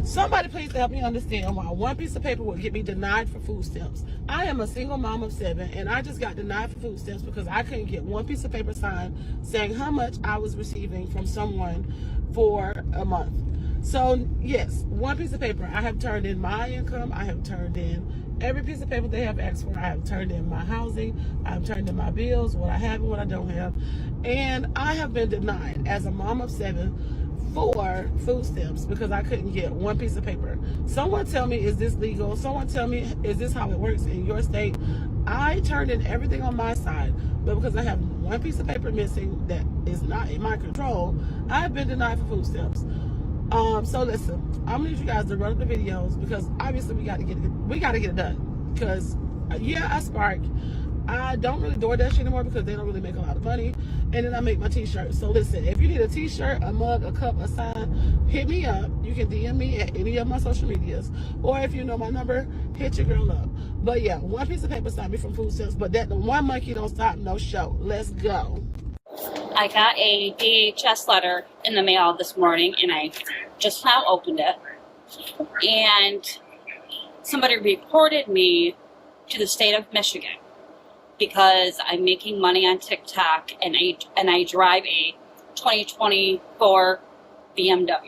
Somebody please help me understand why one piece of paper would get me denied for food stamps. I am a single mom of 7, and I just got denied for food stamps because I couldn't get one piece of paper signed saying how much I was receiving from someone for a month. So yes, one piece of paper. I have turned in my income. I have turned in every piece of paper they have asked for. I have turned in my housing. I have turned in my bills, what I have and what I don't have. And I have been denied as a mom of 7 for food stamps because I couldn't get one piece of paper. Someone tell me, is this legal? Someone tell me, is this how it works in your state? I turned in everything on my side, but because I have one piece of paper missing that is not in my control, I've been denied for food stamps. So listen, I'm gonna need you guys to run up the videos because obviously we gotta get it done. Because yeah, I Spark. I don't really DoorDash anymore because they don't really make a lot of money. And then I make my t-shirts. So listen, if you need a t-shirt, a mug, a cup, a sign, hit me up. You can DM me at any of my social medias. Or if you know my number, hit your girl up. But yeah, one piece of paper stopped me from food stamps, but that the one monkey don't stop no show. Let's go. I got a DHS letter in the mail this morning and I just now opened it. And somebody reported me to the state of Michigan because I'm making money on TikTok and I drive a 2024 BMW.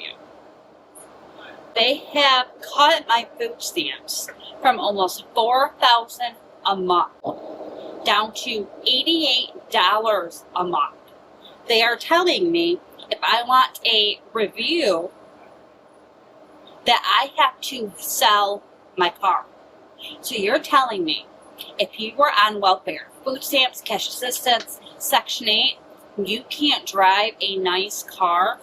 They have cut my food stamps from almost $4,000 a month down to $88 a month. They are telling me if I want a review that I have to sell my car. So you're telling me if you were on welfare, food stamps, cash assistance, Section 8, you can't drive a nice car?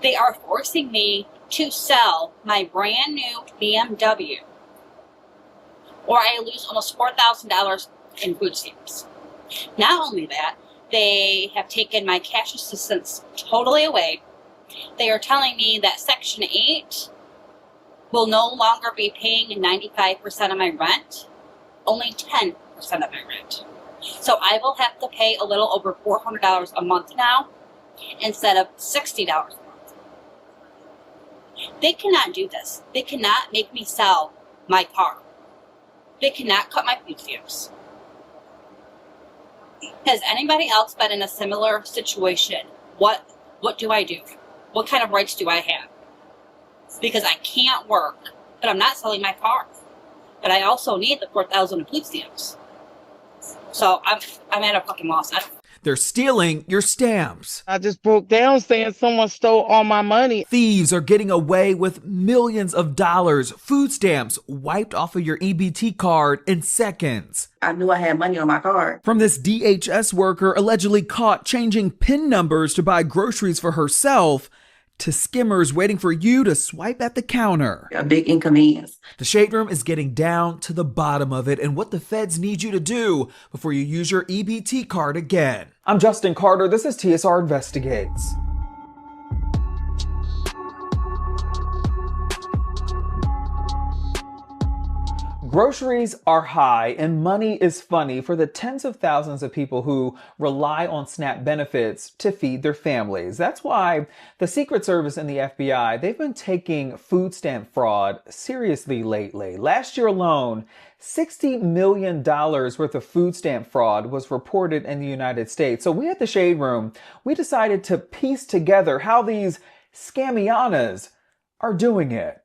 They are forcing me to sell my brand new BMW, or I lose almost $4,000 in food stamps. Not only that, they have taken my cash assistance totally away. They are telling me that Section 8 will no longer be paying 95% of my rent, only 10% of my rent. So I will have to pay a little over $400 a month now instead of $60 a month. They cannot do this. They cannot make me sell my car. They cannot cut my food stamps. Has anybody else been in a similar situation? What do I do? What kind of rights do I have? Because I can't work, but I'm not selling my car. But I also need the $4,000 in food stamps. So I'm at a fucking loss. They're stealing your stamps. I just broke down saying someone stole all my money. Thieves are getting away with millions of dollars. Food stamps wiped off of your EBT card in seconds. I knew I had money on my card. From this DHS worker allegedly caught changing PIN numbers to buy groceries for herself, to skimmers waiting for you to swipe at the counter. A big inconvenience. The Shade Room is getting down to the bottom of it and what the feds need you to do before you use your EBT card again. I'm Justin Carter. This is TSR Investigates. Groceries are high and money is funny for the tens of thousands of people who rely on SNAP benefits to feed their families. That's why the Secret Service and the FBI, they've been taking food stamp fraud seriously lately. Last year alone, $60 million worth of food stamp fraud was reported in the United States. So we at the Shade Room, we decided to piece together how these scammianas are doing it.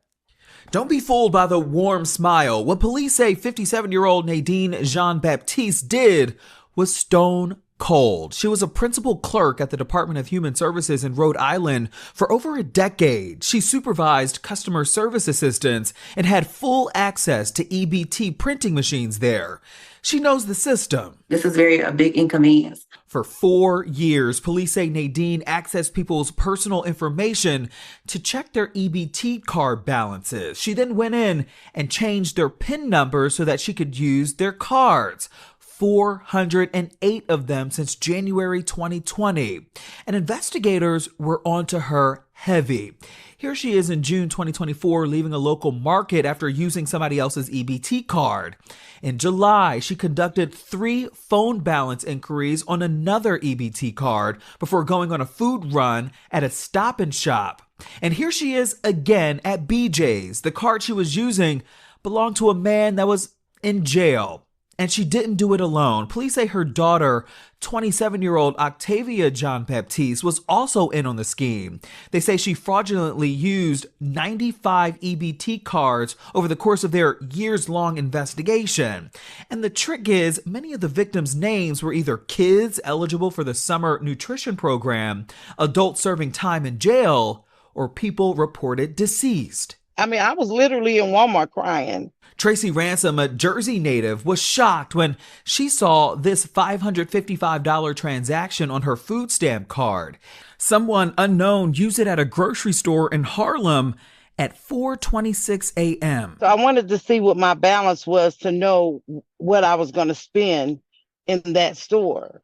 Don't be fooled by the warm smile. What police say 57-year-old Nadine Jean-Baptiste did was stone cold. She was a principal clerk at the Department of Human Services in Rhode Island for over a decade. She supervised customer service assistants and had full access to EBT printing machines there. She knows the system. This is a big inconvenience. For 4 years, police say Nadine accessed people's personal information to check their EBT card balances. She then went in and changed their PIN numbers so that she could use their cards. 408 of them since January 2020. And investigators were onto her heavy. Here she is in June 2024, leaving a local market after using somebody else's EBT card. In July, she conducted 3 phone balance inquiries on another EBT card before going on a food run at a Stop and Shop. And here she is again at BJ's. The card she was using belonged to a man that was in jail. And she didn't do it alone. Police say her daughter, 27-year-old Octavia John Baptiste, was also in on the scheme. They say she fraudulently used 95 EBT cards over the course of their years-long investigation. And the trick is, many of the victims' names were either kids eligible for the summer nutrition program, adults serving time in jail, or people reported deceased. I mean, I was literally in Walmart crying. Tracy Ransom, a Jersey native, was shocked when she saw this $555 transaction on her food stamp card. Someone unknown used it at a grocery store in Harlem at 4:26 a.m. So I wanted to see what my balance was to know what I was going to spend in that store.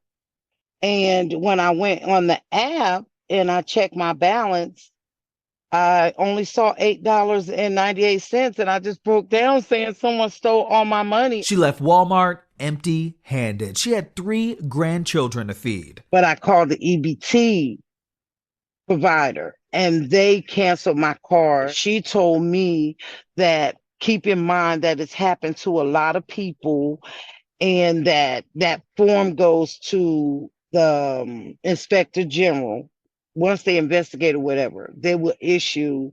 And when I went on the app and I checked my balance, I only saw $8.98, and I just broke down saying someone stole all my money. She left Walmart empty-handed. She had 3 grandchildren to feed. But I called the EBT provider, and they canceled my card. She told me that keep in mind that it's happened to a lot of people, and that form goes to the inspector general. Once they investigate or whatever, they will issue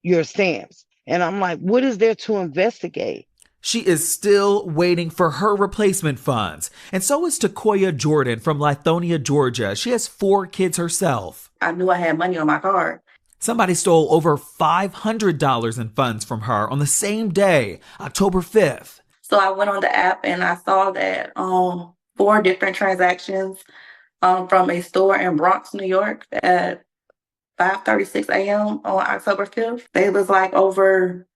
your stamps. And I'm like, what is there to investigate? She is still waiting for her replacement funds. And so is Takoya Jordan from Lithonia, Georgia. She has 4 kids herself. I knew I had money on my card. Somebody stole over $500 in funds from her on the same day, October 5th. So I went on the app and I saw that 4 different transactions from a store in Bronx, New York at 5:36 a.m. on October 5th. They was like over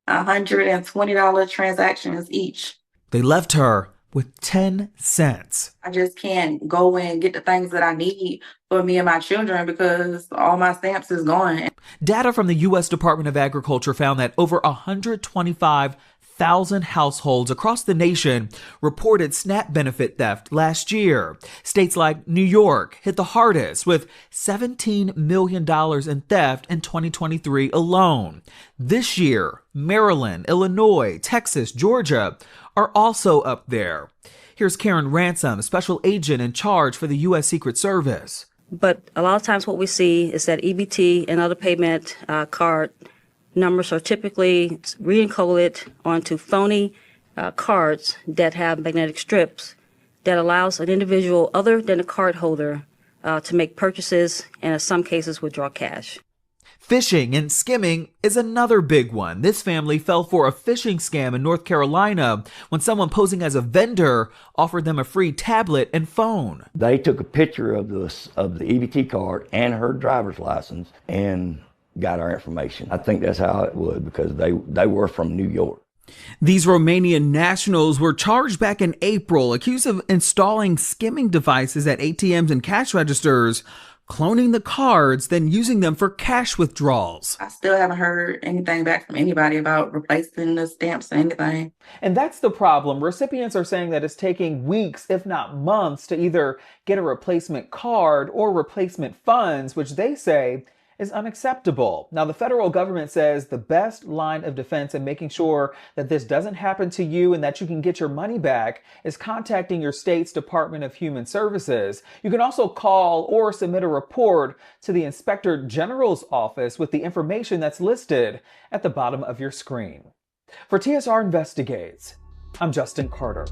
$120 transactions each. They left her with 10 cents. I just can't go and get the things that I need for me and my children because all my stamps is gone. Data from the U.S. Department of Agriculture found that over 125,000 households across the nation reported SNAP benefit theft last year. States like New York hit the hardest with $17 million in theft in 2023 alone. This year, Maryland, Illinois, Texas, Georgia are also up there. Here's Karen Ransom, special agent in charge for the U.S. Secret Service. But a lot of times what we see is that EBT and other payment card numbers are typically re-encoded onto phony cards that have magnetic strips that allows an individual other than the card holder to make purchases and in some cases withdraw cash. Phishing and skimming is another big one. This family fell for a phishing scam in North Carolina when someone posing as a vendor offered them a free tablet and phone. They took a picture of the EBT card and her driver's license and got our information. I think that's how it was because they were from New York. These Romanian nationals were charged back in April, accused of installing skimming devices at ATMs and cash registers, cloning the cards, then using them for cash withdrawals. I still haven't heard anything back from anybody about replacing the stamps or anything. And that's the problem. Recipients are saying that it's taking weeks, if not months, to either get a replacement card or replacement funds, which they say is unacceptable. Now, the federal government says the best line of defense in making sure that this doesn't happen to you and that you can get your money back is contacting your state's Department of Human Services. You can also call or submit a report to the Inspector General's office with the information that's listed at the bottom of your screen. For TSR Investigates, I'm Justin Carter.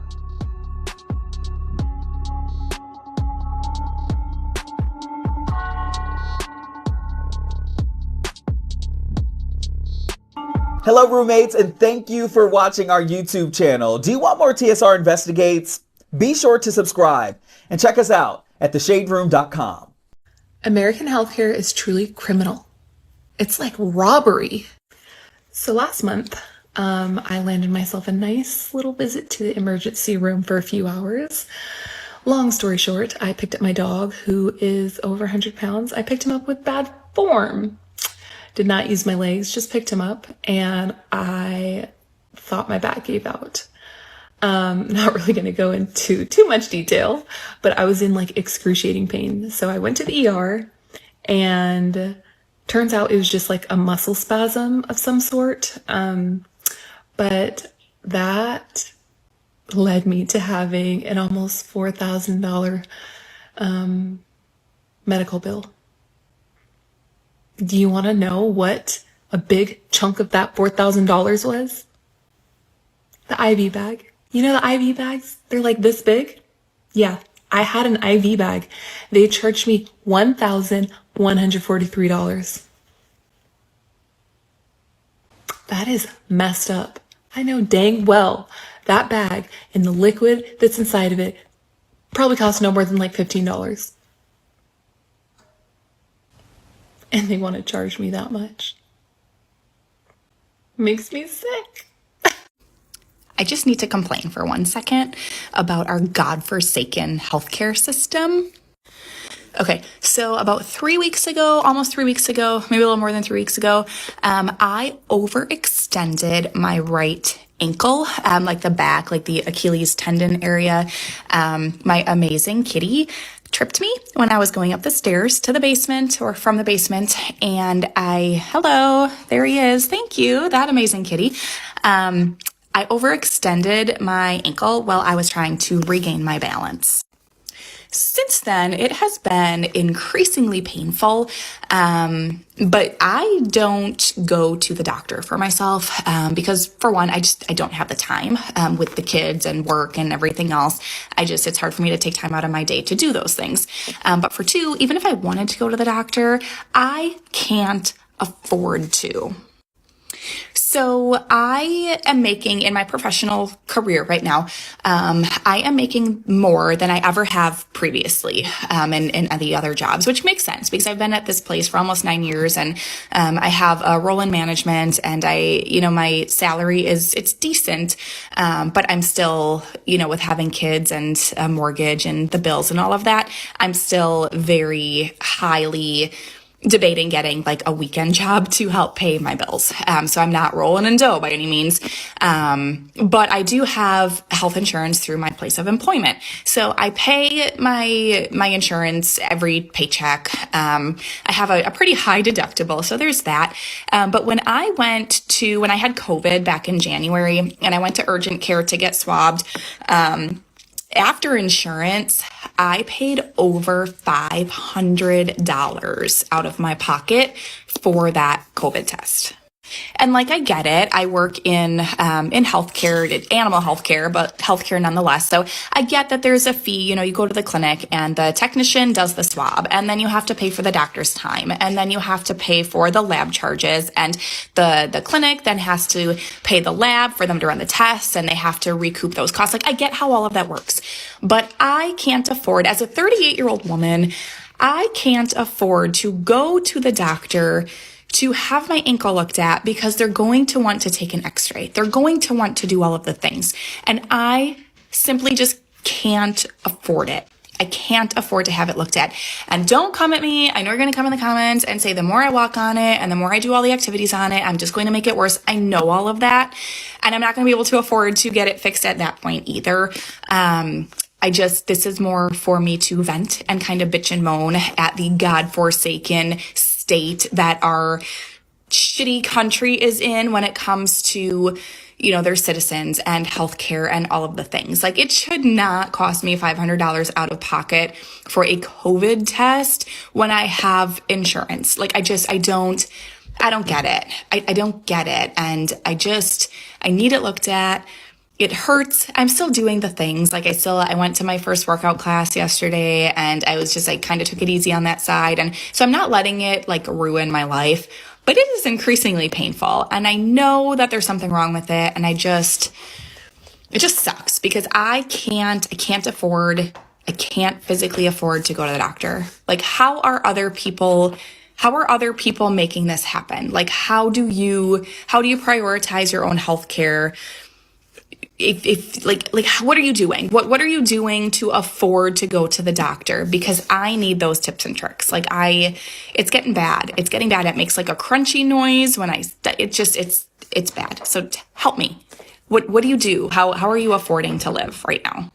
Hello, roommates, and thank you for watching our YouTube channel. Do you want more TSR Investigates? Be sure to subscribe and check us out at theshaderoom.com. American healthcare is truly criminal. It's like robbery. So last month, I landed myself a nice little visit to the emergency room for a few hours. Long story short, I picked up my dog, who is over 100 pounds. I picked him up with bad form. Did not use my legs, just picked him up, and I thought my back gave out. Not really going to go into too much detail, but I was in like excruciating pain. So I went to the ER, and Turns out it was just like a muscle spasm of some sort. But that led me to having an almost $4,000 medical bill. Do you want to know what a big chunk of that $4,000 was? The IV bag. You know the IV bags? They're like this big. Yeah, I had an IV bag. They charged me $1,143. That is messed up. I know dang well that bag and the liquid that's inside of it probably cost no more than like $15. And they want to charge me that much. Makes me sick. I just need to complain for 1 second about our godforsaken healthcare system. Okay, so about 3 weeks ago, almost 3 weeks ago, maybe a little more than 3 weeks ago, I overextended my right ankle, like the back, like the Achilles tendon area. My amazing kitty tripped me when I was going up the stairs to the basement or from the basement. And hello, there he is. Thank you, that amazing kitty. I overextended my ankle while I was trying to regain my balance. Since then, it has been increasingly painful, but I don't go to the doctor for myself because, for one, I don't have the time with the kids and work and everything else. It's hard for me to take time out of my day to do those things. But for two, even if I wanted to go to the doctor, I can't afford to. So I am making, in my professional career right now, I am making more than I ever have previously in the other jobs, which makes sense because I've been at this place for almost 9 years and I have a role in management and my salary it's decent, but I'm still, with having kids and a mortgage and the bills and all of that, I'm still very highly debating getting like a weekend job to help pay my bills. So I'm not rolling in dough by any means. But I do have health insurance through my place of employment. So I pay my insurance every paycheck. I have a pretty high deductible. So there's that. But when I had COVID back in January and I went to urgent care to get swabbed, after insurance, I paid over $500 out of my pocket for that COVID test. And I get it. I work in healthcare, animal healthcare, but healthcare nonetheless. So I get that there's a fee. You go to the clinic and the technician does the swab, and then you have to pay for the doctor's time, and then you have to pay for the lab charges, and the clinic then has to pay the lab for them to run the tests, and they have to recoup those costs. I get how all of that works, but I can't afford, as a 38-year-old woman, I can't afford to go to the doctor to have my ankle looked at because they're going to want to take an x-ray. They're going to want to do all of the things. And I simply just can't afford it. I can't afford to have it looked at. And don't come at me. I know you're going to come in the comments and say the more I walk on it and the more I do all the activities on it, I'm just going to make it worse. I know all of that. And I'm not going to be able to afford to get it fixed at that point either. This is more for me to vent and kind of bitch and moan at the godforsaken state that our shitty country is in when it comes to, their citizens and healthcare and all of the things. It should not cost me $500 out of pocket for a COVID test when I have insurance. I don't get it. I don't get it. And I need it looked at. It hurts. I'm still doing the things. I went to my first workout class yesterday and I was just kind of took it easy on that side. And so I'm not letting it ruin my life, but it is increasingly painful. And I know that there's something wrong with it. And it just sucks because I can't physically afford to go to the doctor. How are other people making this happen? How do you prioritize your own health care? What are you doing? What are you doing to afford to go to the doctor? Because I need those tips and tricks. It's getting bad. It's getting bad. It makes a crunchy noise when it's bad. So help me. What do you do? How are you affording to live right now?